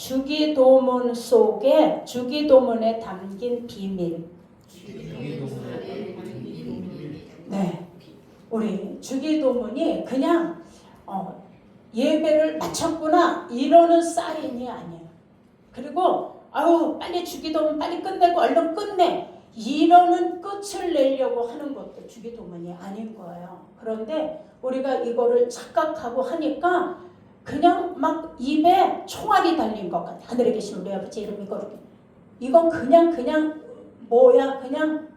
주기도문 속에 주기도문에 담긴 비밀. 네, 우리 주기도문이 그냥 예배를 마쳤구나 이러는 사인이 아니에요. 그리고 빨리 주기도문 빨리 끝내고 얼른 끝내 이러는 끝을 내려고 하는 것도 주기도문이 아닌 거예요. 그런데 우리가 이거를 착각하고 하니까 그냥 막 입에 총알이 달린 것 같아. 하늘에 계신 우리 아버지 이름이 거룩해. 이건 그냥 그냥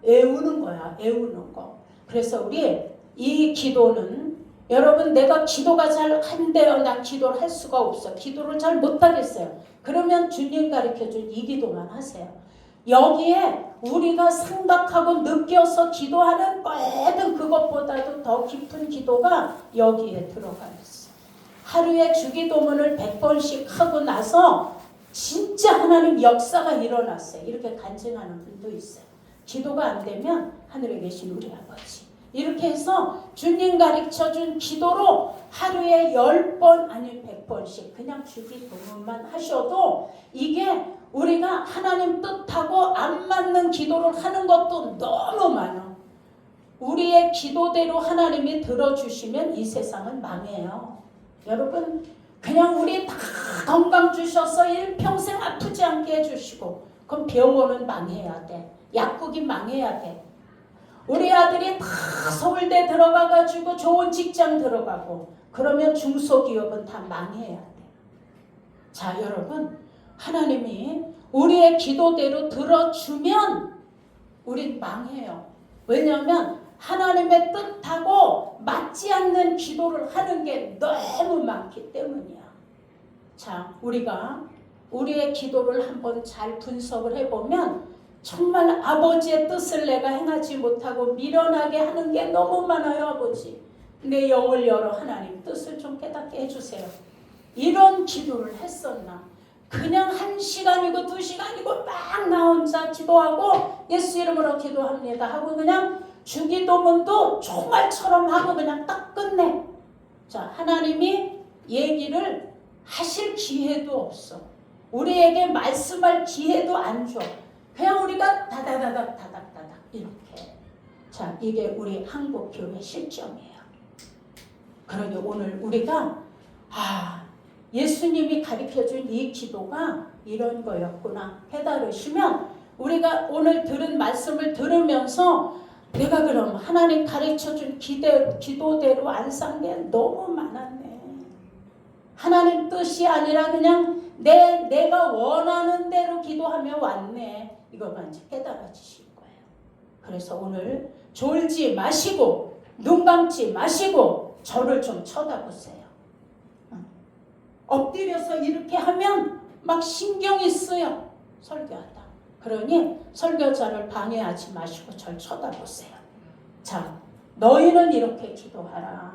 외우는 거야. 외우는 거. 그래서 우리 이 기도는 여러분 내가 기도가 잘 안 돼요. 나 기도를 할 수가 없어. 기도를 잘 못하겠어요. 그러면 주님 가르쳐준 이 기도만 하세요. 여기에 우리가 생각하고 느껴서 기도하는 모든 그것보다도 더 깊은 기도가 여기에 들어가 있어. 하루에 주기도문을 100번씩 하고 나서 진짜 하나님 역사가 일어났어요. 이렇게 간증하는 분도 있어요. 기도가 안 되면 하늘에 계신 우리 아버지. 이렇게 해서 주님 가르쳐준 기도로 하루에 10번 아니면 100번씩 그냥 주기도문만 하셔도 이게 우리가 하나님 뜻하고 안 맞는 기도를 하는 것도 너무 많아. 우리의 기도대로 하나님이 들어주시면 이 세상은 망해요. 여러분 그냥 우리 다 건강 주셔서 일평생 아프지 않게 해주시고 그럼 병원은 망해야 돼. 약국이 망해야 돼. 우리 아들이 다 서울대 들어가가지고 좋은 직장 들어가고 그러면 중소기업은 다 망해야 돼. 자 여러분 하나님이 우리의 기도대로 들어주면 우린 망해요. 왜냐하면 하나님의 뜻하고 맞지 않는 기도를 하는 게 너무 많기 때문이야. 자, 우리가 우리의 기도를 한번 잘 분석을 해보면 정말 아버지의 뜻을 내가 행하지 못하고 미련하게 하는 게 너무 많아요. 아버지 내 영을 열어 하나님 뜻을 좀 깨닫게 해주세요. 이런 기도를 했었나? 그냥 1시간이고 2시간이고 막 나 혼자 기도하고 예수 이름으로 기도합니다 하고 그냥 주기도문도 총알처럼 하고 그냥 딱 끝내. 자, 하나님이 얘기를 하실 기회도 없어. 우리에게 말씀할 기회도 안 줘. 그냥 우리가 다다다닥 이렇게. 자, 이게 우리 한국교회 실정이에요. 그러니 오늘 우리가 예수님이 가르쳐준 이 기도가 이런 거였구나 깨달으시면 우리가 오늘 들은 말씀을 들으면서 내가 그럼 하나님 가르쳐준 기도대로 안 산 게 너무 많았네. 하나님 뜻이 아니라 그냥 내가 원하는 대로 기도하며 왔네. 이거만 이제 깨달아지실 거예요. 그래서 오늘 졸지 마시고 눈 감지 마시고 저를 좀 쳐다보세요. 엎드려서 이렇게 하면 막 신경이 쓰여 설교하다. 그러니 설교자를 방해하지 마시고 절 쳐다보세요. 자, 너희는 이렇게 기도하라.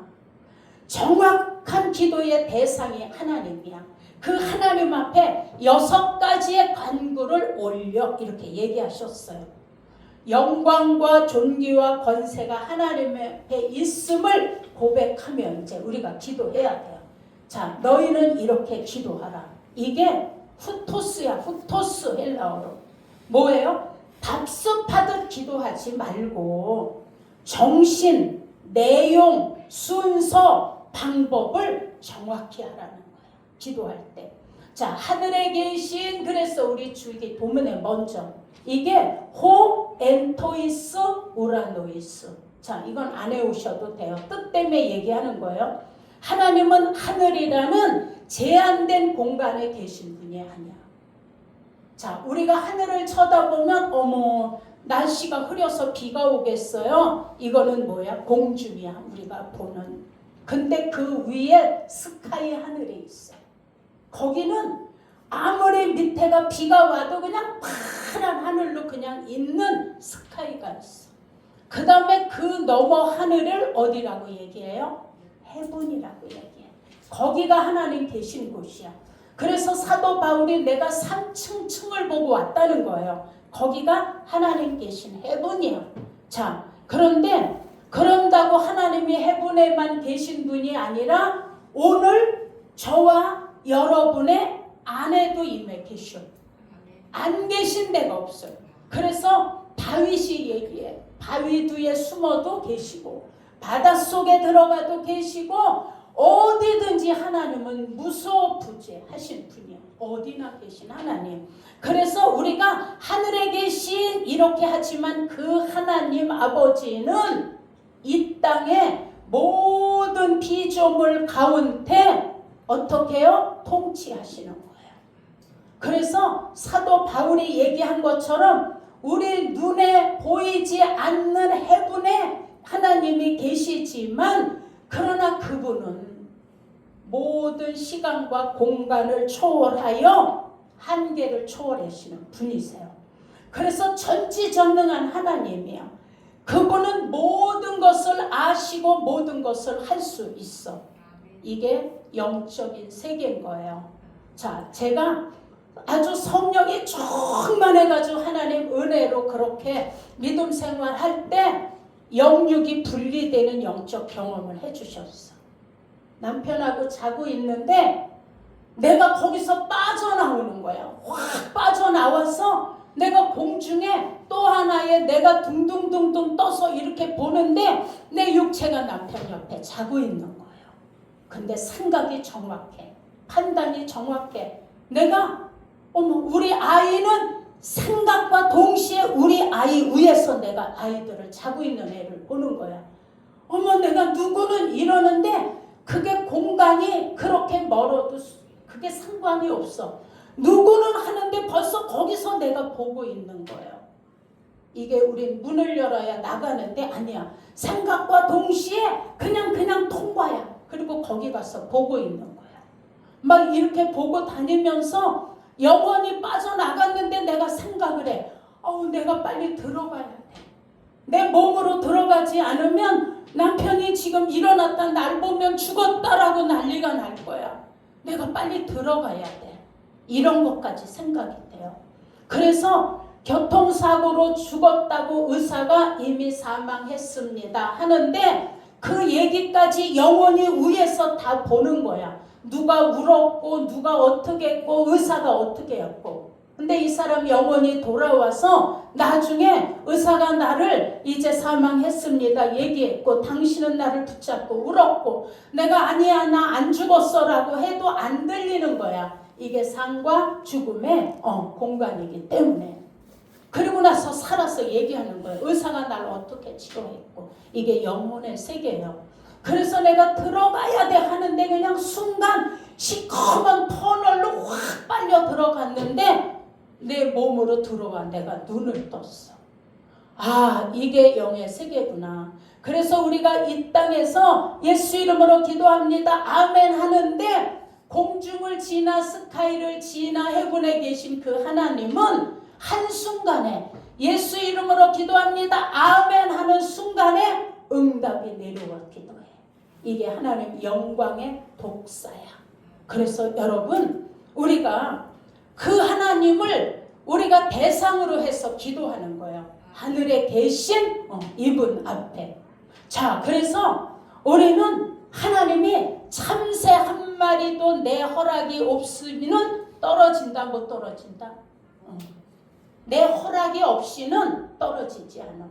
정확한 기도의 대상이 하나님이야. 그 하나님 앞에 6가지의 간구를 올려 이렇게 얘기하셨어요. 영광과 존귀와 권세가 하나님 앞에 있음을 고백하면 이제 우리가 기도해야 돼요. 자, 너희는 이렇게 기도하라. 이게 후토스야. 후토스 헬라어로. 뭐예요? 답습하듯 기도하지 말고 정신, 내용, 순서, 방법을 정확히 하라는 거예요. 기도할 때. 자, 하늘에 계신 그래서 우리 주기 도문에 먼저 이게 호 엔토이스 우라노이스. 자, 이건 안 외우셔도 돼요. 뜻 때문에 얘기하는 거예요. 하나님은 하늘이라는 제한된 공간에 계신 분이 아니야. 자, 우리가 하늘을 쳐다보면 어머 날씨가 흐려서 비가 오겠어요. 이거는 뭐야? 공중이야. 우리가 보는. 근데 그 위에 스카이 하늘이 있어. 거기는 아무리 밑에가 비가 와도 그냥 파란 하늘로 그냥 있는 스카이가 있어. 그 다음에 그 너머 하늘을 어디라고 얘기해요? 해분이라고 얘기해. 거기가 하나님 계신 곳이야. 그래서 사도 바울이 내가 3층을 보고 왔다는 거예요. 거기가 하나님 계신 해분이야. 자, 그런데 그런다고 하나님이 해분에만 계신 분이 아니라 오늘 저와 여러분의 안에도 임해 계셔. 안 계신 데가 없어요. 그래서 다윗이 얘기해. 바위 뒤에 숨어도 계시고 바닷속에 들어가도 계시고 어디든지 하나님은 무소부재하신 분이야. 어디나 계신 하나님. 그래서 우리가 하늘에 계신 이렇게 하지만 그 하나님 아버지는 이 땅의 모든 피조물 가운데 어떻게 해요? 통치하시는 거예요. 그래서 사도 바울이 얘기한 것처럼 우리 눈에 보이지 않는 해분에 하나님이 계시지만 그러나 그분은 모든 시간과 공간을 초월하여 한계를 초월하시는 분이세요. 그래서 전지전능한 하나님이야. 그분은 모든 것을 아시고 모든 것을 할 수 있어. 이게 영적인 세계인 거예요. 자, 제가 아주 성령이 충만해가지고 하나님 은혜로 그렇게 믿음 생활할 때 영육이 분리되는 영적 경험을 해주셨어. 남편하고 자고 있는데 내가 거기서 빠져나오는 거야. 확 빠져나와서 내가 공중에 또 하나의 내가 둥둥둥둥 떠서 이렇게 보는데 내 육체가 남편 옆에 자고 있는 거예요. 근데 생각이 정확해. 판단이 정확해. 내가 우리 아이는 생각과 동시에 우리 아이 위에서 내가 아이들을 자고 있는 애를 보는 거야. 내가 누구는 이러는데 그게 공간이 그렇게 멀어도 그게 상관이 없어. 누구는 하는데 벌써 거기서 내가 보고 있는 거예요. 이게 우린 문을 열어야 나가는데 아니야. 생각과 동시에 그냥 통과야. 그리고 거기 가서 보고 있는 거야. 막 이렇게 보고 다니면서 영혼이 빠져나갔는데 내가 생각을 해. 내가 빨리 들어가야 돼. 내 몸으로 들어가지 않으면 남편이 지금 일어났다 날 보면 죽었다라고 난리가 날 거야. 내가 빨리 들어가야 돼. 이런 것까지 생각이 돼요. 그래서 교통사고로 죽었다고 의사가 이미 사망했습니다 하는데 그 얘기까지 영혼이 위에서 다 보는 거야. 누가 울었고 누가 어떻게 했고 의사가 어떻게 했고. 근데 이 사람 영혼이 돌아와서 나중에 의사가 나를 이제 사망했습니다 얘기했고 당신은 나를 붙잡고 울었고 내가 아니야 나 안 죽었어 라고 해도 안 들리는 거야. 이게 삶과 죽음의 공간이기 때문에. 그리고 나서 살아서 얘기하는 거예요. 의사가 나를 어떻게 치료했고. 이게 영혼의 세계예요. 그래서 내가 들어가야 돼 하는데 그냥 순간 시커먼 터널로 확 빨려 들어갔는데 내 몸으로 들어와 내가 눈을 떴어. 이게 영의 세계구나. 그래서 우리가 이 땅에서 예수 이름으로 기도합니다. 아멘 하는데 공중을 지나 스카이를 지나 해군에 계신 그 하나님은 한순간에 예수 이름으로 기도합니다. 아멘 하는 순간에 응답이 내려와 기도해. 이게 하나님 영광의 독사야. 그래서 여러분 우리가 그 하나님을 우리가 대상으로 해서 기도하는 거예요. 하늘에 계신 이분 앞에. 자, 그래서 우리는 하나님이 참새 한 마리도 내 허락이 없으면 떨어진다 못 떨어진다? 내 허락이 없이는 떨어지지 않아.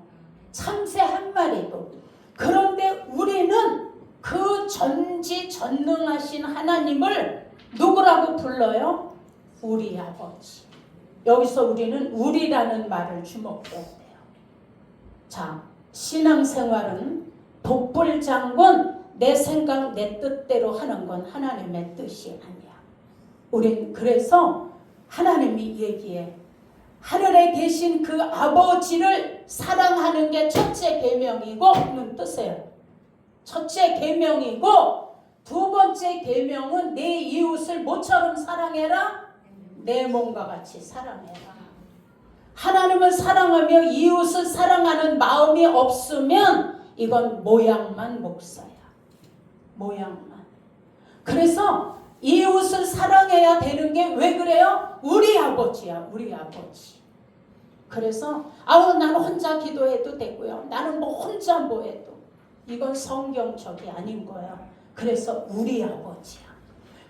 참새 한 마리도. 그런데 우리는 그 전지전능하신 하나님을 누구라고 불러요? 우리 아버지. 여기서 우리는 우리라는 말을 주목해야 돼요. 자, 신앙생활은 독불장군 내 생각 내 뜻대로 하는 건 하나님의 뜻이 아니야. 우린 그래서 하나님이 얘기해. 하늘에 계신 그 아버지를 사랑하는 게 첫째 계명이고는 뜻이에요. 첫째 계명이고 두 번째 계명은 내 이웃을 모처럼 사랑해라. 내 몸과 같이 사랑해라. 하나님을 사랑하며 이웃을 사랑하는 마음이 없으면 이건 모양만 목사야. 모양만. 그래서 이웃을 사랑해야 되는 게 왜 그래요? 우리 아버지야. 우리 아버지. 그래서 나는 혼자 기도해도 되고요. 나는 혼자 뭐 해도. 이건 성경적이 아닌 거야. 그래서 우리 아버지야.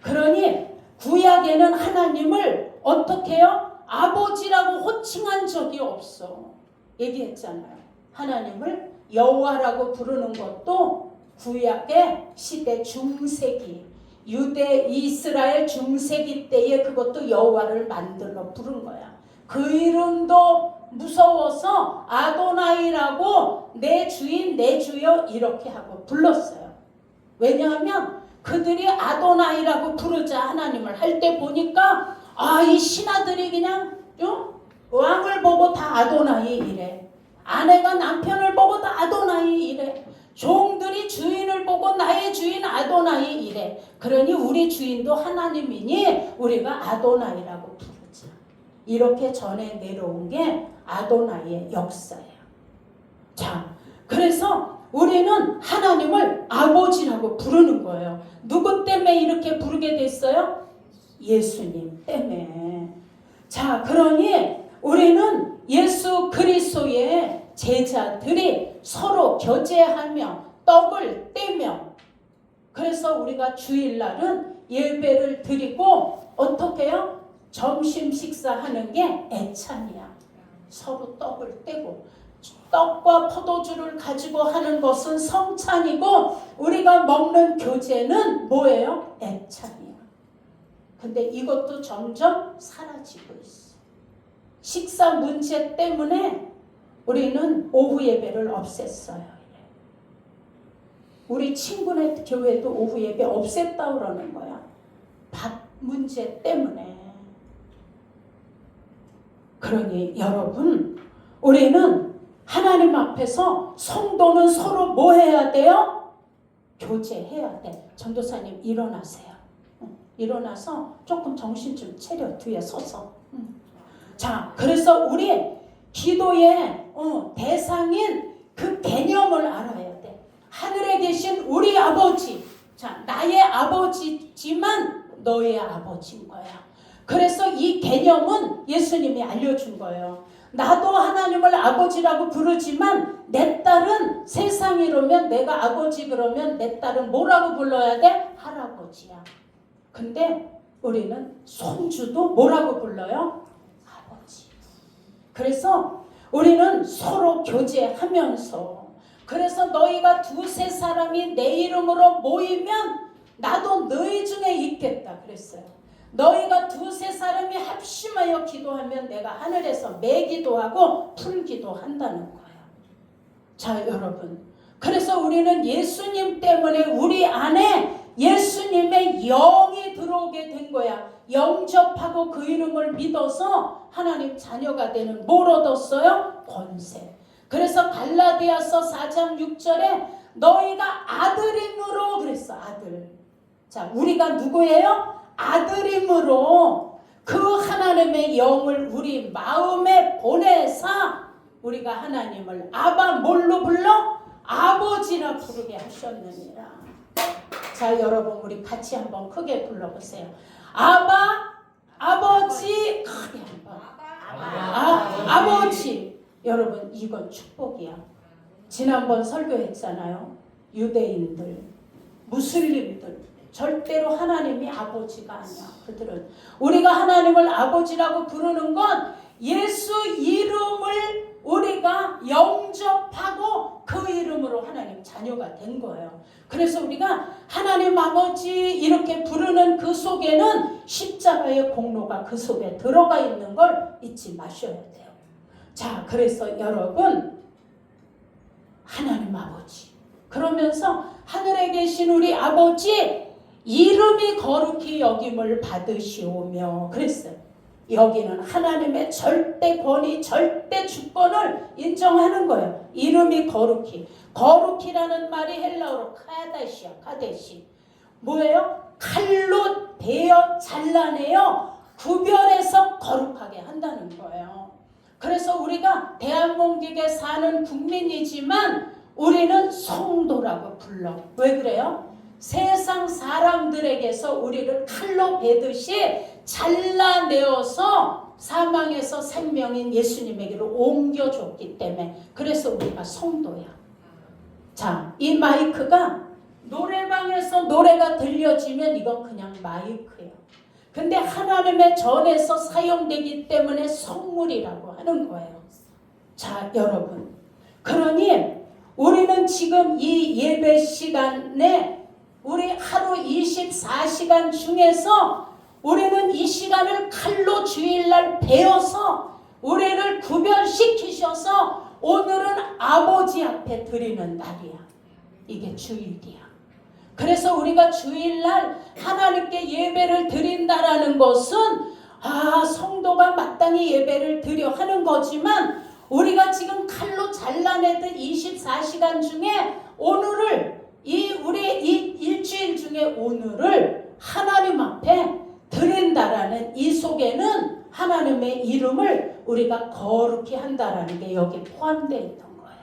그러니 구약에는 하나님을 어떻게 해요? 아버지라고 호칭한 적이 없어. 얘기했잖아요. 하나님을 여호와라고 부르는 것도 구약의 시대 중세기, 유대 이스라엘 중세기 때에 그것도 여호와를 만들어 부른 거야. 그 이름도 무서워서 아도나이라고 내 주인 내 주여 이렇게 하고 불렀어요. 왜냐하면 그들이 아도나이라고 부르자 하나님을 할 때 보니까 이 신하들이 그냥 왕을 보고 다 아도나이 이래. 아내가 남편을 보고 다 아도나이 이래. 종들이 주인을 보고 나의 주인 아도나이 이래. 그러니 우리 주인도 하나님이니 우리가 아도나이라고 부르자. 이렇게 전해 내려온 게 아도나이의 역사예요. 자, 그래서 우리는 하나님을 아버지라고 부르는 거예요. 누구 때문에 이렇게 부르게 됐어요? 예수님 때문에. 자, 그러니 우리는 예수 그리스도의 제자들이 서로 교제하며 떡을 떼며, 그래서 우리가 주일날은 예배를 드리고 어떻게 해요? 점심 식사하는 게 애찬이야. 서로 떡을 떼고, 떡과 포도주를 가지고 하는 것은 성찬이고 우리가 먹는 교제는 뭐예요? 애찬이야. 근데 이것도 점점 사라지고 있어. 식사 문제 때문에 우리는 오후 예배를 없앴어요. 우리 친구네 교회도 오후 예배 없앴다 그러는 거야. 밥 문제 때문에. 그러니 여러분, 우리는 하나님 앞에서 성도는 서로 뭐 해야 돼요? 교제해야 돼. 전도사님 일어나세요. 일어나서 조금 정신 좀 차려. 뒤에 서서. 자, 그래서 우리 기도의 대상인 그 개념을 알아야 돼. 하늘에 계신 우리 아버지. 자, 나의 아버지지만 너의 아버지인 거야. 그래서 이 개념은 예수님이 알려준 거예요. 나도 하나님을 아버지라고 부르지만 내 딸은 세상이로면 내가 아버지 그러면 내 딸은 뭐라고 불러야 돼? 할아버지야. 근데 우리는 손주도 뭐라고 불러요? 아버지. 그래서 우리는 서로 교제하면서, 그래서 너희가 두세 사람이 내 이름으로 모이면 나도 너희 중에 있겠다 그랬어요. 너희가 두세 사람이 합심하여 기도하면 내가 하늘에서 매기도 하고 풀기도 한다는 거예요. 자, 여러분, 그래서 우리는 예수님 때문에 우리 안에 예수님의 영이 들어오게 된 거야. 영접하고 그 이름을 믿어서 하나님 자녀가 되는 뭘 얻었어요? 권세. 그래서 갈라디아서 4장 6절에 너희가 아들임으로 그랬어. 아들. 자, 우리가 누구예요? 아들임으로 그 하나님의 영을 우리 마음에 보내서 우리가 하나님을 아바 뭘로 불러? 아버지라 부르게 하셨느니라. 자, 여러분, 우리 같이 한번 크게 불러보세요. 아바, 아버지, 크게 한번. 아버지. 여러분, 이건 축복이야. 지난번 설교했잖아요. 유대인들, 무슬림들 절대로 하나님이 아버지가 아니야. 그들은 우리가 하나님을 아버지라고 부르는 건 예수 이름을 우리가 영접하고 그 이름으로 하나님 자녀가 된 거예요. 그래서 우리가 하나님 아버지 이렇게 부르는 그 속에는 십자가의 공로가 그 속에 들어가 있는 걸 잊지 마셔야 돼요. 자, 그래서 여러분, 하나님 아버지, 그러면서 하늘에 계신 우리 아버지 이름이 거룩히 여김을 받으시오며 그랬어요. 여기는 하나님의 절대 권위, 절대 주권을 인정하는 거예요. 이름이 거룩히. 거룩히라는 말이 헬라어로 카데시야. 카데시. 뭐예요? 칼로 베어 잘라내어 구별해서 거룩하게 한다는 거예요. 그래서 우리가 대한민국에 사는 국민이지만 우리는 성도라고 불러. 왜 그래요? 세상 사람들에게서 우리를 칼로 베듯이 잘라내어서 사망에서 생명인 예수님에게로 옮겨줬기 때문에, 그래서 우리가 성도야. 자, 이 마이크가 노래방에서 노래가 들려지면 이건 그냥 마이크예요. 근데 하나님의 전에서 사용되기 때문에 성물이라고 하는 거예요. 자, 여러분. 그러니 우리는 지금 이 예배 시간에 우리 하루 24시간 중에서 우리는 이 시간을 칼로 주일날 베어서 우리를 구별시키셔서 오늘은 아버지 앞에 드리는 날이야. 이게 주일이야. 그래서 우리가 주일날 하나님께 예배를 드린다라는 것은 성도가 마땅히 예배를 드려 하는 거지만 우리가 지금 칼로 잘라내던 24시간 중에 오늘을 우리 이 일주일 중에 오늘을 하나님 앞에 드린다라는 이 속에는 하나님의 이름을 우리가 거룩히 한다라는 게 여기 포함되어 있던 거예요.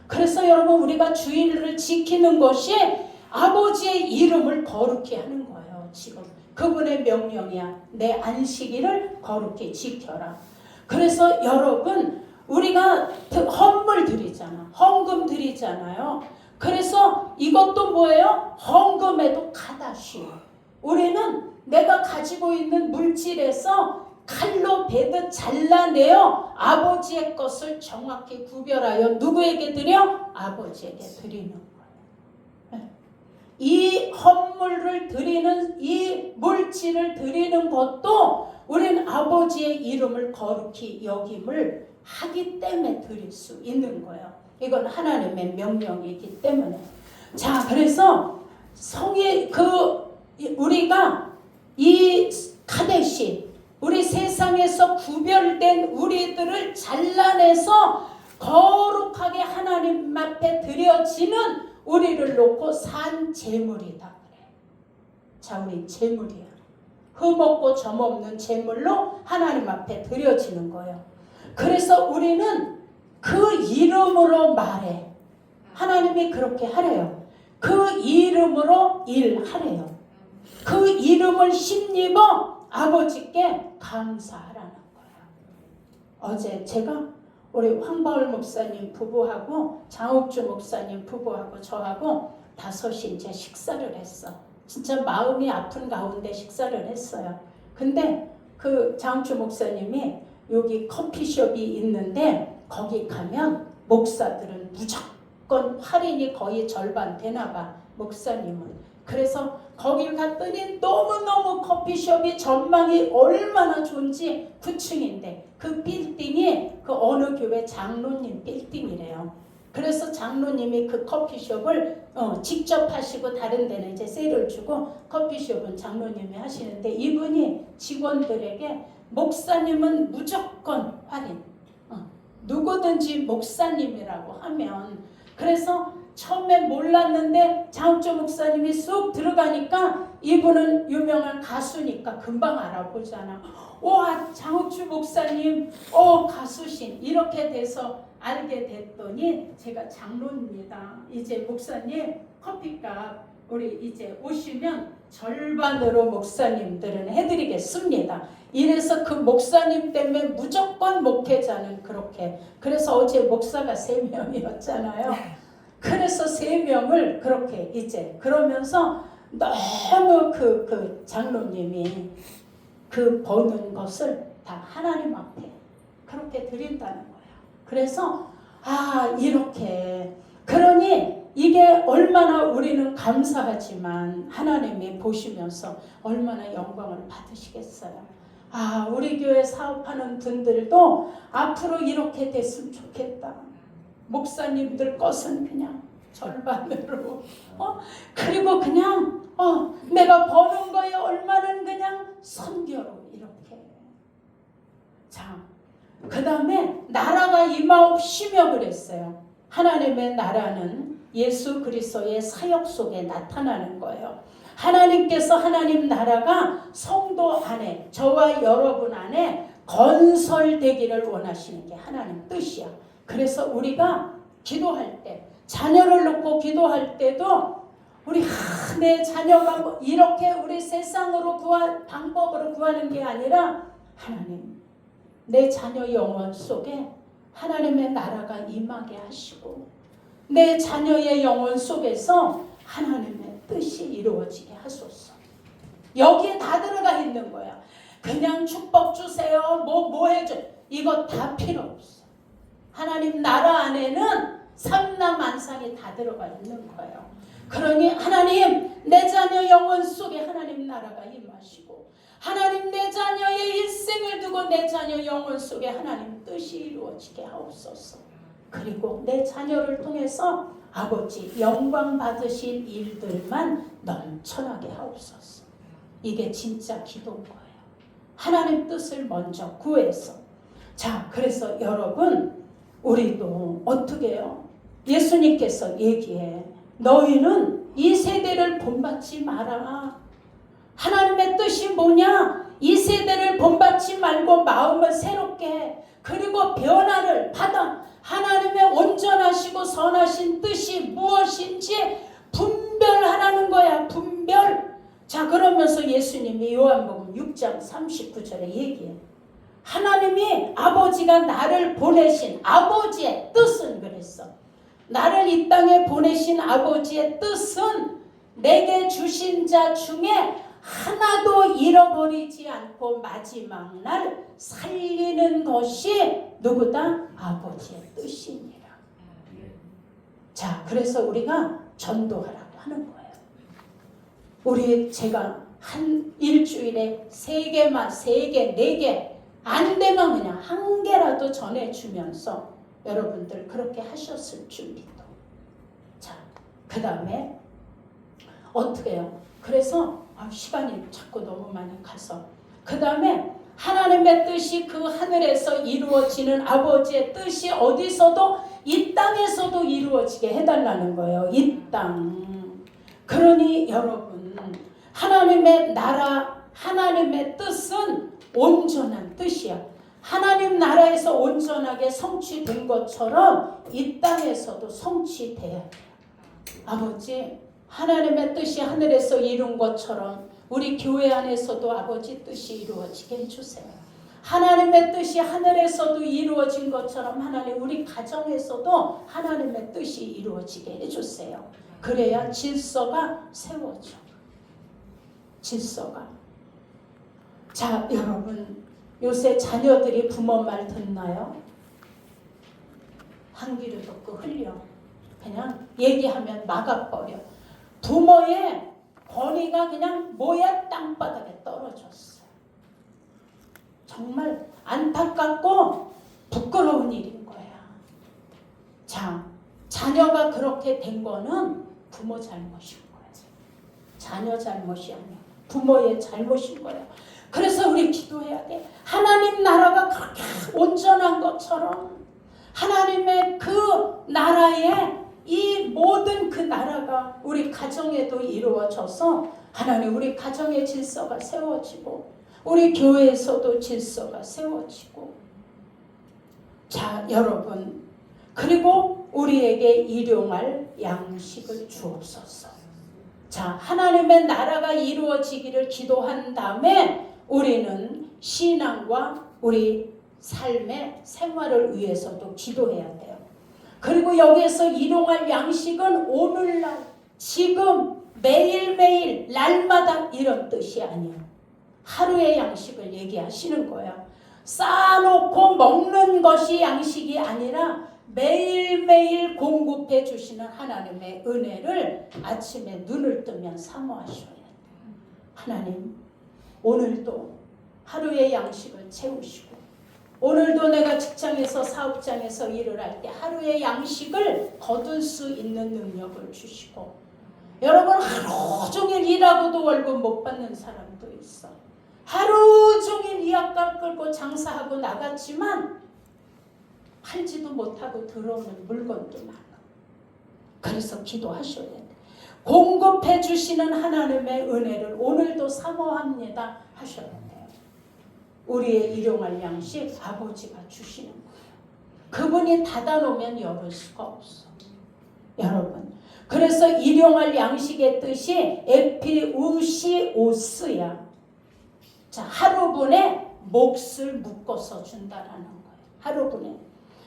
그래서 여러분 우리가 주일을 지키는 것이 아버지의 이름을 거룩히 하는 거예요. 지금 그분의 명령이야. 내 안식일을 거룩히 지켜라. 그래서 여러분 우리가 헌물 드리잖아. 헌금 드리잖아요. 그래서 이것도 뭐예요? 헌금에도 가다시. 우리는 내가 가지고 있는 물질에서 칼로 베듯 잘라내어 아버지의 것을 정확히 구별하여 누구에게 드려? 아버지에게 드리는 거예요. 이 헌물을 드리는 이 물질을 드리는 것도 우리는 아버지의 이름을 거룩히 여김을 하기 때문에 드릴 수 있는 거예요. 이건 하나님의 명령이기 때문에. 자, 그래서 우리가 이 카데시, 우리 세상에서 구별된 우리들을 잘라내서 거룩하게 하나님 앞에 드려지는 우리를 놓고 산 제물이다 그래. 자, 우리 제물이야. 흠없고 점없는 제물로 하나님 앞에 드려지는 거예요. 그래서 우리는 그 이름으로 말해. 하나님이 그렇게 하래요. 그 이름으로 일하래요. 그 이름을 힘입어 아버지께 감사하라는 거예요. 어제 제가 우리 황바울 목사님 부부하고 장옥주 목사님 부부하고 저하고 5이 이제 식사를 했어. 진짜 마음이 아픈 가운데 식사를 했어요. 근데 그 장옥주 목사님이 여기 커피숍이 있는데 거기 가면 목사들은 무조건 할인이 거의 절반 되나 봐. 목사님은. 그래서 거길 갔더니 너무너무 커피숍이 전망이 얼마나 좋은지 9층인데 그 빌딩이 그 어느 교회 장로님 빌딩이래요. 그래서 장로님이 그 커피숍을 직접 하시고 다른 데는 이제 세일을 주고 커피숍은 장로님이 하시는데 이분이 직원들에게 목사님은 무조건 할인. 누구든지 목사님이라고 하면 그래서 처음에 몰랐는데 장옥주 목사님이 쑥 들어가니까 이분은 유명한 가수니까 금방 알아보잖아. 와, 장옥주 목사님 가수신 이렇게 돼서 알게 됐더니 제가 장로입니다. 이제 목사님 커피값 우리 이제 오시면 절반으로 목사님들은 해드리겠습니다. 이래서 그 목사님 때문에 무조건 목회자는 그렇게. 그래서 어제 목사가 3명이었잖아요. 그래서 3명을 그렇게 이제 그러면서 너무 그 장로님이 그 버는 것을 다 하나님 앞에 그렇게 드린다는 거예요. 그래서 이렇게 그러니 이게 얼마나 우리는 감사하지만 하나님이 보시면서 얼마나 영광을 받으시겠어요. 우리 교회 사업하는 분들도 앞으로 이렇게 됐으면 좋겠다. 목사님들 것은 그냥 절반으로 그리고 그냥 내가 버는 거에 얼마는 그냥 선교로 이렇게. 자, 그 다음에 나라가 임하옵시며 그랬어요. 하나님의 나라는 예수 그리스도의 사역 속에 나타나는 거예요. 하나님께서 하나님 나라가 성도 안에 저와 여러분 안에 건설되기를 원하시는 게 하나님 뜻이야. 그래서 우리가 기도할 때 자녀를 놓고 기도할 때도 우리 내 자녀가 뭐 이렇게 우리 세상으로 방법으로 구하는 게 아니라 하나님 내 자녀 영혼 속에 하나님의 나라가 임하게 하시고 내 자녀의 영혼 속에서 하나님의 뜻이 이루어지게 하소서. 여기에 다 들어가 있는 거야. 그냥 축복 주세요. 뭐 해줘. 이거 다 필요 없어. 하나님 나라 안에는 삼라만상이 다 들어가 있는 거예요. 그러니 하나님 내 자녀 영혼 속에 하나님 나라가 임하시고 하나님 내 자녀의 일생을 두고 내 자녀 영혼 속에 하나님 뜻이 이루어지게 하옵소서. 그리고 내 자녀를 통해서 아버지 영광 받으실 일들만 넘쳐나게 하옵소서. 이게 진짜 기도인 거예요. 하나님 뜻을 먼저 구해서. 자, 그래서 여러분 우리도 어떻게 해요? 예수님께서 얘기해. 너희는 이 세대를 본받지 마라. 하나님의 뜻이 뭐냐? 이 세대를 본받지 말고 마음을 새롭게 해. 그리고 변화를 받아. 하나님의 온전하시고 선하신 뜻이 무엇인지 분별하라는 거야. 분별. 자, 그러면서 예수님이 요한복음 6장 39절에 얘기해. 하나님이 아버지가 나를 보내신 아버지의 뜻은 그랬어. 나를 이 땅에 보내신 아버지의 뜻은 내게 주신 자 중에 하나도 잃어버리지 않고 마지막 날 살리는 것이 누구다? 아버지의 뜻이니라. 자, 그래서 우리가 전도하라고 하는 거예요. 제가 한 일주일에 3개만, 3개, 4개 안 되면 그냥 1개라도 전해주면서 여러분들 그렇게 하셨을 준비도. 자, 그 다음에 어떻게 해요? 그래서 시간이 자꾸 너무 많이 가서 그 다음에 하나님의 뜻이 그 하늘에서 이루어지는 아버지의 뜻이 어디서도 이 땅에서도 이루어지게 해달라는 거예요. 이 땅. 그러니 여러분 하나님의 나라 하나님의 뜻은 온전한 뜻이야. 하나님 나라에서 온전하게 성취된 것처럼 이 땅에서도 성취돼야 돼요. 아버지 하나님의 뜻이 하늘에서 이룬 것처럼 우리 교회 안에서도 아버지 뜻이 이루어지게 해주세요. 하나님의 뜻이 하늘에서도 이루어진 것처럼 하나님 우리 가정에서도 하나님의 뜻이 이루어지게 해주세요. 그래야 질서가 세워져. 질서가. 자, 여러분 요새 자녀들이 부모 말 듣나요? 한 귀로 듣고 흘려. 그냥 얘기하면 막아버려. 부모의 권위가 그냥 뭐야 땅바닥에 떨어졌어요. 정말 안타깝고 부끄러운 일인 거야. 자, 자녀가 그렇게 된 거는 부모 잘못인 거예요. 자녀 잘못이 아니야. 부모의 잘못인 거예요. 그래서 우리 기도해야 돼. 하나님 나라가 그렇게 온전한 것처럼 하나님의 그 나라에 이 모든 그 나라가 우리 가정에도 이루어져서 하나님 우리 가정의 질서가 세워지고 우리 교회에서도 질서가 세워지고. 자, 여러분 그리고 우리에게 일용할 양식을 주옵소서. 자, 하나님의 나라가 이루어지기를 기도한 다음에 우리는 신앙과 우리 삶의 생활을 위해서도 기도해야 돼요. 그리고 여기에서 일용할 양식은 오늘날, 지금, 매일매일, 날마다 이런 뜻이 아니에요. 하루의 양식을 얘기하시는 거야. 쌓아놓고 먹는 것이 양식이 아니라 매일매일 공급해 주시는 하나님의 은혜를 아침에 눈을 뜨면 사모하셔야 돼요. 하나님, 오늘도 하루의 양식을 채우시고 오늘도 내가 직장에서 사업장에서 일을 할 때 하루의 양식을 거둘 수 있는 능력을 주시고, 여러분 하루 종일 일하고도 월급 못 받는 사람도 있어. 하루 종일 이약값 끌고 장사하고 나갔지만 팔지도 못하고 들어오는 물건도 많아. 그래서 기도하셔야 돼. 공급해 주시는 하나님의 은혜를 오늘도 사모합니다 하셔야 돼요. 우리의 일용할 양식 아버지가 주시는 거예요. 그분이 닫아놓으면 열을 수가 없어. 여러분, 그래서 일용할 양식의 뜻이 에피우시오스야. 자, 하루분의 몫을 묶어서 준다라는 거예요. 하루분의.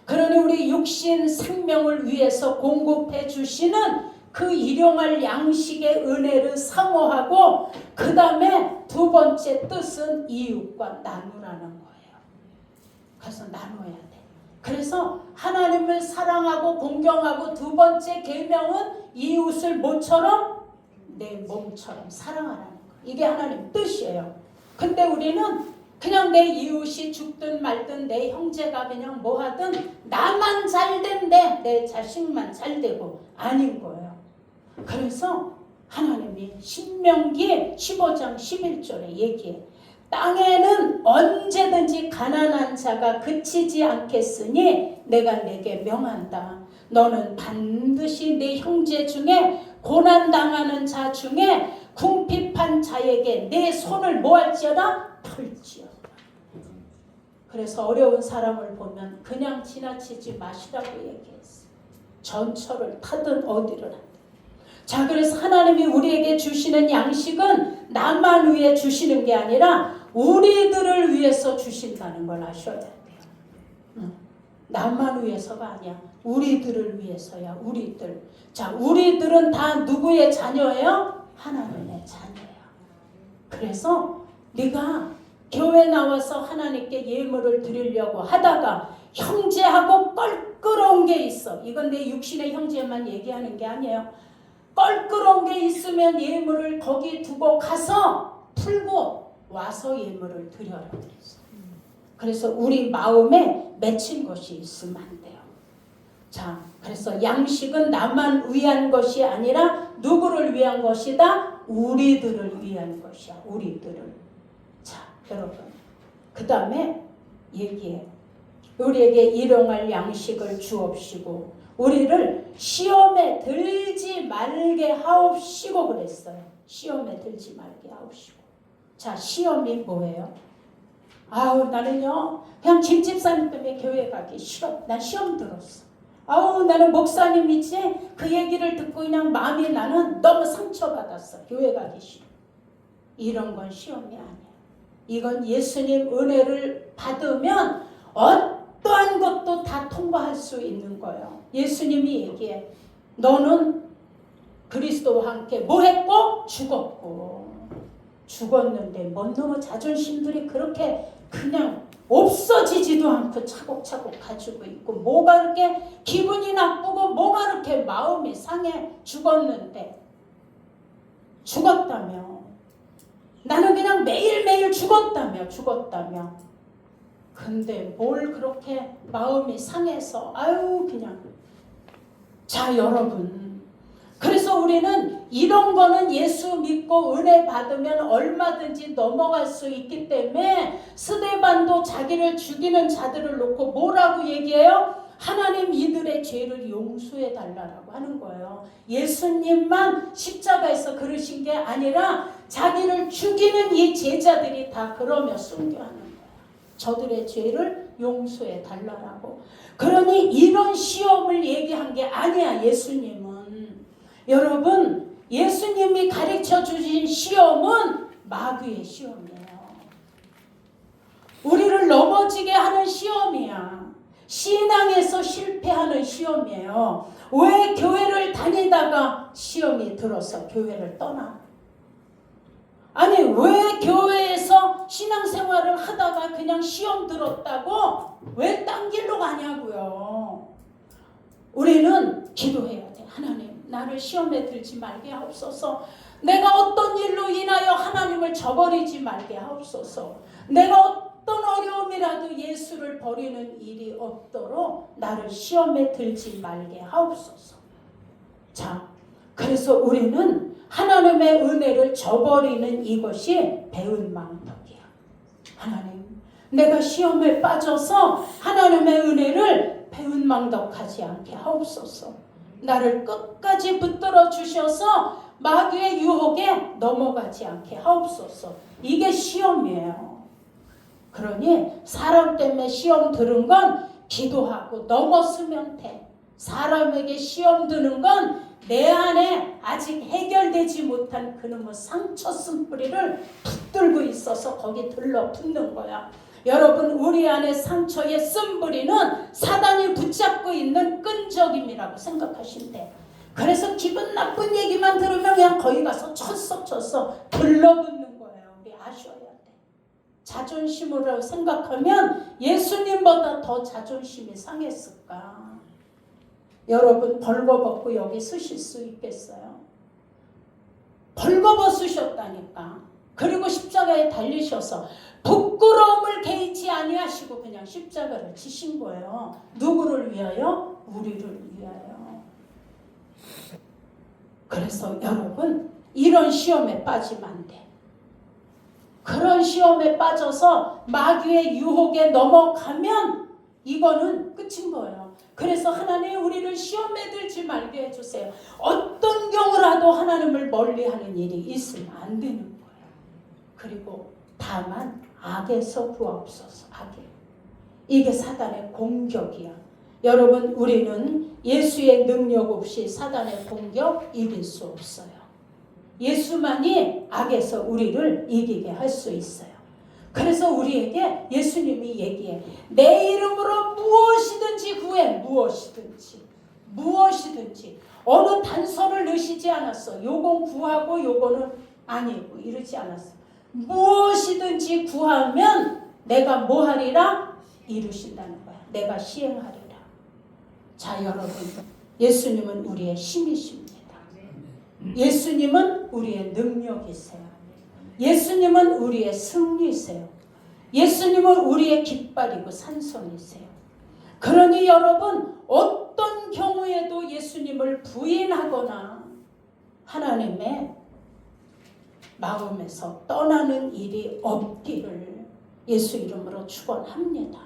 그러니 우리 육신 생명을 위해서 공급해 주시는 그 일용할 양식의 은혜를 사모하고 그 다음에 두 번째 뜻은 이웃과 나누라는 거예요. 그래서 나눠야 돼. 그래서 하나님을 사랑하고 공경하고 두 번째 계명은 이웃을 뭐처럼? 내 몸처럼 사랑하라는 거예요. 이게 하나님 뜻이에요. 근데 우리는 그냥 내 이웃이 죽든 말든 내 형제가 그냥 뭐 하든 나만 잘 된대, 내 자식만 잘 되고 아닌 거예요. 그래서 하나님이 신명기 15장 11절에 얘기해. 땅에는 언제든지 가난한 자가 그치지 않겠으니 내가 내게 명한다. 너는 반드시 내 형제 중에 고난당하는 자 중에 궁핍한 자에게 내 손을 뭐할지어다? 펼지어다. 그래서 어려운 사람을 보면 그냥 지나치지 마시라고 얘기했어요. 전철을 타든 어디를 하든. 자, 그래서 하나님이 우리에게 주시는 양식은 나만 위해 주시는 게 아니라 우리들을 위해서 주신다는 걸 아셔야 돼요. 나만 위해서가 아니야. 우리들을 위해서야. 우리들. 자, 우리들은 다 누구의 자녀예요? 하나님의 자녀예요. 그래서 네가 교회 나와서 하나님께 예물을 드리려고 하다가 형제하고 껄끄러운 게 있어. 이건 내 육신의 형제만 얘기하는 게 아니에요. 껄끄러운 게 있으면 예물을 거기 두고 가서 풀고 와서 예물을 드려라 그랬어. 그래서 우리 마음에 맺힌 것이 있으면 안 돼요. 자, 그래서 양식은 나만 위한 것이 아니라 누구를 위한 것이다? 우리들을 위한 것이야. 우리들을. 자, 여러분. 그 다음에 얘기해. 우리에게 일용할 양식을 주옵시고 우리를 시험에 들지 말게 하옵시고 그랬어요. 시험에 들지 말게 하옵시고. 자, 시험이 뭐예요? 아우, 나는요 그냥 김 집사님 때문에 교회 가기 싫어. 난 시험 들었어. 아우, 나는 목사님이지 그 얘기를 듣고 그냥 마음이 나는 너무 상처받았어. 교회 가기 싫어. 이런 건 시험이 아니야. 이건 예수님 은혜를 받으면 어떠한 것도 다 통과할 수 있는 거예요. 예수님이 얘기해. 너는 그리스도와 함께 뭐 했고? 죽었고. 죽었는데 뭔 놈의 자존심들이 그렇게 그냥 없어지지도 않고 차곡차곡 가지고 있고 뭐가 그렇게 기분이 나쁘고 뭐가 그렇게 마음이 상해. 죽었는데 죽었다며. 나는 그냥 매일매일 죽었다며. 근데 뭘 그렇게 마음이 상해서 아유 그냥. 자, 여러분, 그래서 우리는 이런 거는 예수 믿고 은혜 받으면 얼마든지 넘어갈 수 있기 때문에 스데반도 자기를 죽이는 자들을 놓고 뭐라고 얘기해요? 하나님 이들의 죄를 용서해 달라고 하는 거예요. 예수님만 십자가에서 그러신 게 아니라 자기를 죽이는 이 제자들이 다 그러며 순교하는 거예요. 저들의 죄를 용서해 달라고. 그러니 이런 시험을 얘기한 게 아니야. 예수님은. 여러분, 예수님이 가르쳐 주신 시험은 마귀의 시험이에요. 우리를 넘어지게 하는 시험이야. 신앙에서 실패하는 시험이에요. 왜 교회를 다니다가 시험이 들어서 교회를 떠나? 아니, 왜 교회에서 신앙생활을 하다가 그냥 시험 들었다고 왜 딴 길로 가냐고요. 우리는 기도해야 돼. 하나님, 나를 시험에 들지 말게 하옵소서. 내가 어떤 일로 인하여 하나님을 저버리지 말게 하옵소서. 내가 어떤 어려움이라도 예수를 버리는 일이 없도록 나를 시험에 들지 말게 하옵소서. 자, 그래서 우리는 하나님의 은혜를 저버리는 이것이 배은망덕이야. 하나님, 내가 시험에 빠져서 하나님의 은혜를 배은망덕하지 않게 하옵소서. 나를 끝까지 붙들어 주셔서 마귀의 유혹에 넘어가지 않게 하옵소서. 이게 시험이에요. 그러니 사람 때문에 시험 들은 건 기도하고 넘었으면 돼. 사람에게 시험 드는 건 내 안에 아직 해결되지 못한 그놈의 상처 쓴뿌리를 붙들고 있어서 거기 들러붙는 거야. 여러분, 우리 안에 상처의 쓴뿌리는 사단이 붙잡고 있는 끈적임이라고 생각하시면 돼. 그래서 기분 나쁜 얘기만 들으면 그냥 거기 가서 쳤어 들러붙는 거예요. 우리 아셔야 돼. 자존심으로 생각하면 예수님보다 더 자존심이 상했을까? 여러분 벌거벗고 여기 서실 수 있겠어요? 벌거벗으셨다니까. 그리고 십자가에 달리셔서 부끄러움을 개의치 아니하시고 그냥 십자가를 지신 거예요. 누구를 위하여? 우리를 위하여. 그래서 여러분 이런 시험에 빠지면 안 돼. 그런 시험에 빠져서 마귀의 유혹에 넘어가면 이거는 끝인 거예요. 그래서 하나님 우리를 시험에 들지 말게 해주세요. 어떤 경우라도 하나님을 멀리하는 일이 있으면 안 되는 거예요. 그리고 다만 악에서 구하옵소서. 악에. 이게 사단의 공격이야. 여러분 우리는 예수의 능력 없이 사단의 공격 이길 수 없어요. 예수만이 악에서 우리를 이기게 할 수 있어요. 그래서 우리에게 예수님이 얘기해. 내 이름으로 무엇이든지 구해. 무엇이든지. 어느 단서를 넣으시지 않았어. 요건 구하고 요거는 아니고 이러지 않았어. 무엇이든지 구하면 내가 뭐 하리라? 이루신다는 거야. 내가 시행하리라. 자 여러분 예수님은 우리의 힘이십니다. 예수님은 우리의 능력이세요. 예수님은 우리의 승리세요. 예수님은 우리의 깃발이고 산성이세요. 그러니 여러분 어떤 경우에도 예수님을 부인하거나 하나님의 마음에서 떠나는 일이 없기를 예수 이름으로 축원합니다.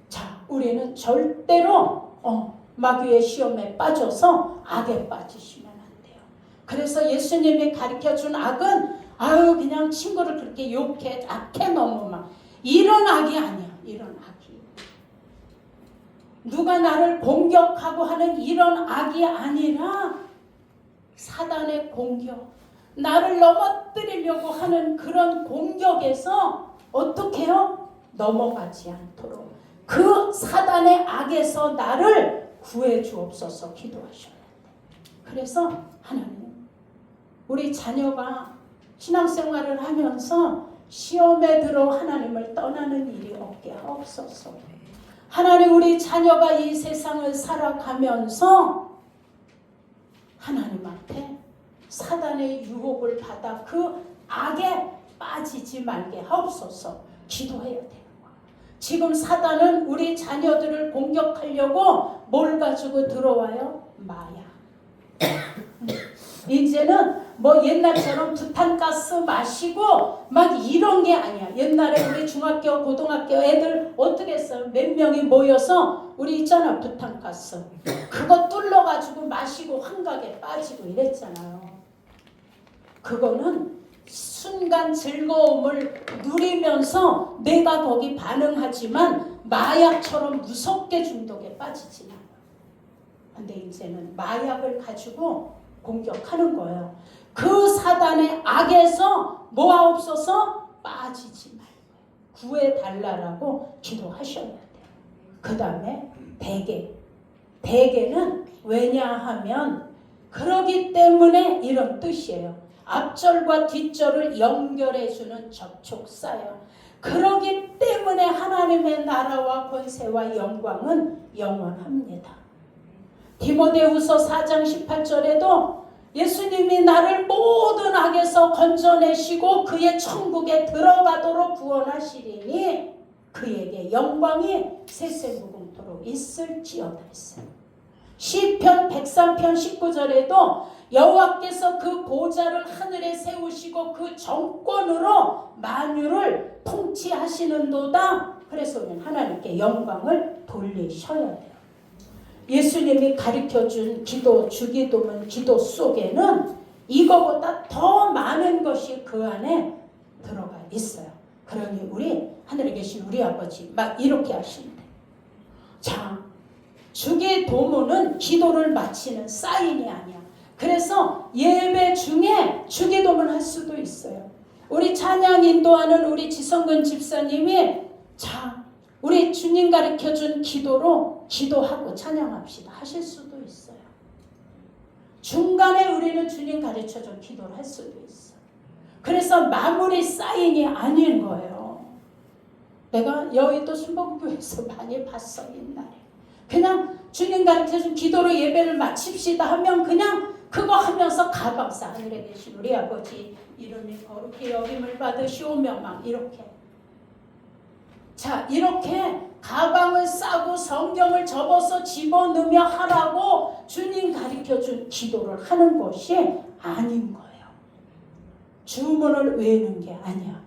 자, 우리는 절대로 마귀의 시험에 빠져서 악에 빠지시면 안 돼요. 그래서 예수님이 가르쳐준 악은 그냥 친구를 그렇게 욕해 악해 너무 막 이런 악이 아니야. 이런 악이 누가 나를 공격하고 하는 이런 악이 아니라 사단의 공격, 나를 넘어뜨리려고 하는 그런 공격에서 어떻게 해요? 넘어가지 않도록 그 사단의 악에서 나를 구해 주옵소서 기도하셔야 돼. 그래서 하나님 우리 자녀가 신앙생활을 하면서 시험에 들어 하나님을 떠나는 일이 없게 하옵소서. 하나님 우리 자녀가 이 세상을 살아가면서 하나님 앞에 사단의 유혹을 받아 그 악에 빠지지 말게 하옵소서 기도해야 되는 거야. 지금 사단은 우리 자녀들을 공격하려고 뭘 가지고 들어와요? 마약. 이제는 뭐 옛날처럼 부탄가스 마시고 막 이런 게 아니야. 옛날에 우리 중학교 고등학교 애들 어떻게 했어요? 몇 명이 모여서 우리 있잖아 부탄가스 그거 뚫러가지고 마시고 환각에 빠지고 이랬잖아요. 그거는 순간 즐거움을 누리면서 내가 거기 반응하지만 마약처럼 무섭게 중독에 빠지지 않아요. 근데 이제는 마약을 가지고 공격하는 거예요. 그 사단의 악에서 뭐하옵소서 빠지지 말고 구해달라고 기도하셔야 돼요. 그 다음에 대개는 왜냐하면 그러기 때문에 이런 뜻이에요. 앞절과 뒷절을 연결해주는 접촉사예요. 그러기 때문에 하나님의 나라와 권세와 영광은 영원합니다. 디모데후서 4장 18절에도 예수님이 나를 모든 악에서 건져내시고 그의 천국에 들어가도록 구원하시리니 그에게 영광이 세세무궁토록 있을지어다 했어요. 시편 103편 19절에도 여호와께서 그 보좌를 하늘에 세우시고 그 정권으로 만유를 통치하시는도다. 그래서 우리는 하나님께 영광을 돌리셔야 돼요. 예수님이 가르쳐준 기도, 주기도문 기도 속에는 이거보다 더 많은 것이 그 안에 들어가 있어요. 그러니 우리 하늘에 계신 우리 아버지 막 이렇게 하시는데, 자, 주기도문은 기도를 마치는 사인이 아니야. 그래서 예배 중에 주기도문 할 수도 있어요. 우리 찬양 인도하는 우리 지성근 집사님이 자, 우리 주님 가르쳐준 기도로 기도하고 찬양합시다 하실 수도 있어요. 중간에 우리는 주님 가르쳐준 기도를 할 수도 있어. 그래서 마무리 사인이 아닌 거예요. 내가 여의도 순복음교회에서 많이 봤어 옛날에. 그냥 주님 가르쳐준 기도로 예배를 마칩시다 하면 그냥 그거 하면서 가방 싸. 하늘에 계신 우리 아버지 이름이 거룩히 여김을 받으시오며 막 이렇게. 자, 이렇게 가방을 싸고 성경을 접어서 집어넣으며 하라고 주님 가르쳐준 기도를 하는 것이 아닌 거예요. 주문을 외우는 게 아니야.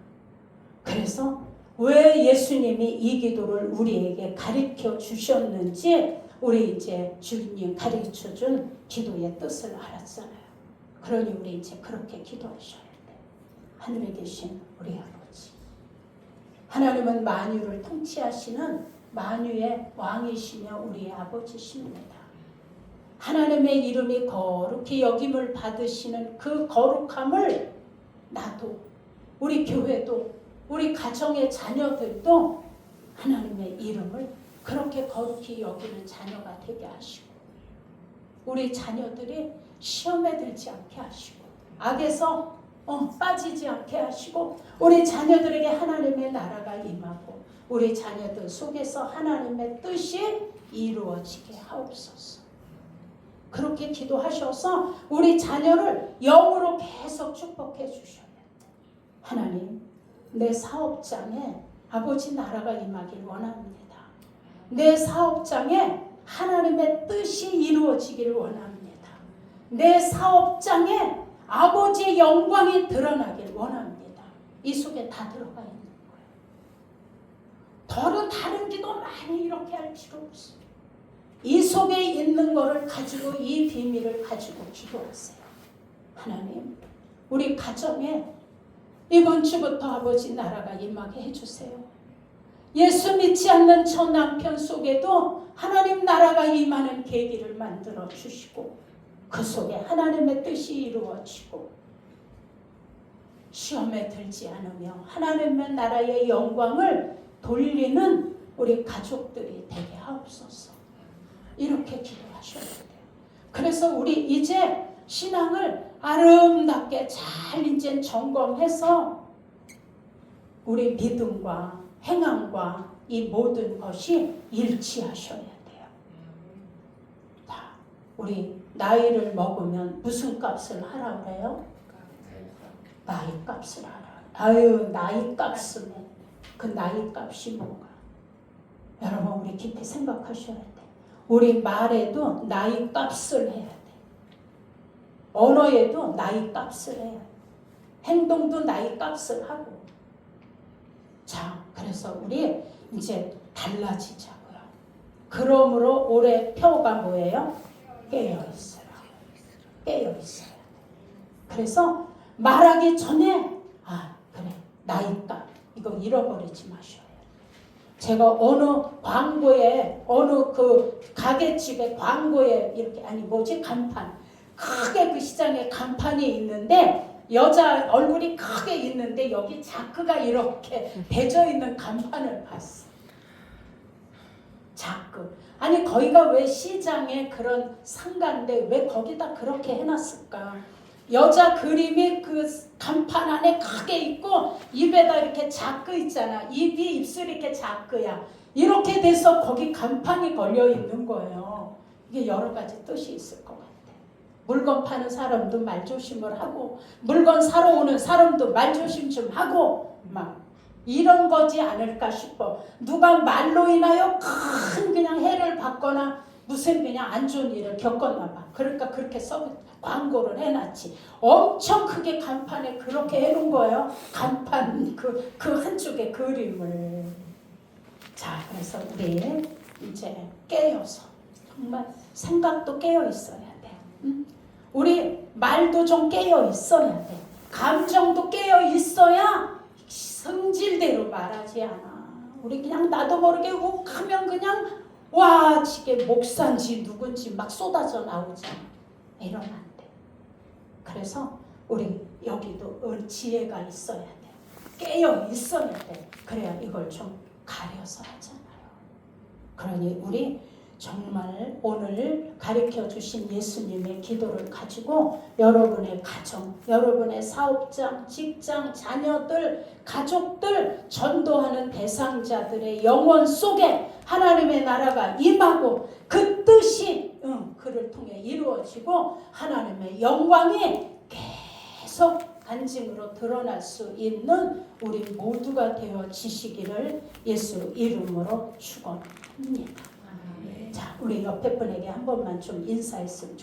그래서 왜 예수님이 이 기도를 우리에게 가르쳐 주셨는지 우리 이제 주님 가르쳐준 기도의 뜻을 알았잖아요. 그러니 우리 이제 그렇게 기도하셔야 돼. 하늘에 계신 우리 아버지. 하나님은 만유를 통치하시는 만유의 왕이시며 우리의 아버지십니다. 하나님의 이름이 거룩히 여김을 받으시는 그 거룩함을 나도, 우리 교회도, 우리 가정의 자녀들도 하나님의 이름을 그렇게 거룩히 여기는 자녀가 되게 하시고, 우리 자녀들이 시험에 들지 않게 하시고, 악에서 빠지지 않게 하시고, 우리 자녀들에게 하나님의 나라가 임하고 우리 자녀들 속에서 하나님의 뜻이 이루어지게 하옵소서. 그렇게 기도하셔서 우리 자녀를 영으로 계속 축복해 주셔야 돼요. 하나님, 내 사업장에 아버지 나라가 임하길 원합니다. 내 사업장에 하나님의 뜻이 이루어지길 원합니다. 내 사업장에 아버지의 영광이 드러나길 원합니다. 이 속에 다 들어가 있는 거예요. 다른 기도 많이 이렇게 할 필요 없어요. 이 속에 있는 거를 가지고, 이 비밀을 가지고 기도하세요. 하나님, 우리 가정에 이번 주부터 아버지 나라가 임하게 해주세요. 예수 믿지 않는 저 남편 속에도 하나님 나라가 임하는 계기를 만들어 주시고, 그 속에 하나님의 뜻이 이루어지고, 시험에 들지 않으며 하나님의 나라의 영광을 돌리는 우리 가족들이 되게 하옵소서. 이렇게 기도하셔야 돼요. 그래서 우리 이제 신앙을 아름답게 잘 이제 점검해서 우리 믿음과 행함과 이 모든 것이 일치하셔야 돼요. 자, 우리 나이를 먹으면 무슨 값을 하라 그래요? 나이 값을 하라. 아유, 나이 값은 그 나이 값이 뭔가. 여러분, 우리 깊이 생각하셔야 돼. 우리 말에도 나이 값을 해야 돼. 언어에도 나이 값을 해야 돼. 행동도 나이 값을 하고. 자, 그래서 우리 이제 달라지자고요. 그러므로 올해 표가 뭐예요? 깨어있어요. 깨어있어요. 그래서 말하기 전에 그래, 나이값 이거 잃어버리지 마셔요. 제가 어느 광고에, 어느 그 가게집에 광고에 이렇게, 간판, 크게 그 시장에 간판이 있는데 여자 얼굴이 크게 있는데 여기 자크가 이렇게 배져 있는 간판을 봤어. 자크. 거기가 왜 시장에 그런 상가인데 왜 거기다 그렇게 해놨을까? 여자 그림이 그 간판 안에 크게 있고 입에다 이렇게 자크 있잖아. 입이 입술이 이렇게 자크야. 이렇게 돼서 거기 간판이 걸려 있는 거예요. 이게 여러 가지 뜻이 있을 것 같아. 물건 파는 사람도 말조심을 하고, 물건 사러 오는 사람도 말조심 좀 하고, 막 이런 거지 않을까 싶어. 누가 말로 인하여 큰 그냥 해를 받거나 무슨 그냥 안 좋은 일을 겪었나 봐. 그러니까 그렇게 광고를 해놨지. 엄청 크게 간판에 그렇게 해놓은 거예요. 간판 그 한쪽에 그림을. 자, 그래서 우리 이제 깨어서 정말 생각도 깨어 있어야 돼. 응? 우리 말도 좀 깨어 있어야 돼. 감정도 깨어 있어야 성질대로 말하지 않아. 우리 그냥 나도 모르게 욱하면 그냥 와, 지게 목사인지 누군지 막 쏟아져 나오잖아. 이러면 안 돼. 그래서 우리 여기도 지혜가 있어야 돼. 깨어 있어야 돼. 그래야 이걸 좀 가려서 하잖아요. 그러니 우리 정말 오늘 가르쳐 주신 예수님의 기도를 가지고 여러분의 가정, 여러분의 사업장, 직장, 자녀들, 가족들, 전도하는 대상자들의 영혼 속에 하나님의 나라가 임하고 그 뜻이 그를 통해 이루어지고 하나님의 영광이 계속 간증으로 드러날 수 있는 우리 모두가 되어지시기를 예수 이름으로 축원합니다. 자, 우리 옆에 분에게 한 번만 좀 인사했으면 좋겠습니다.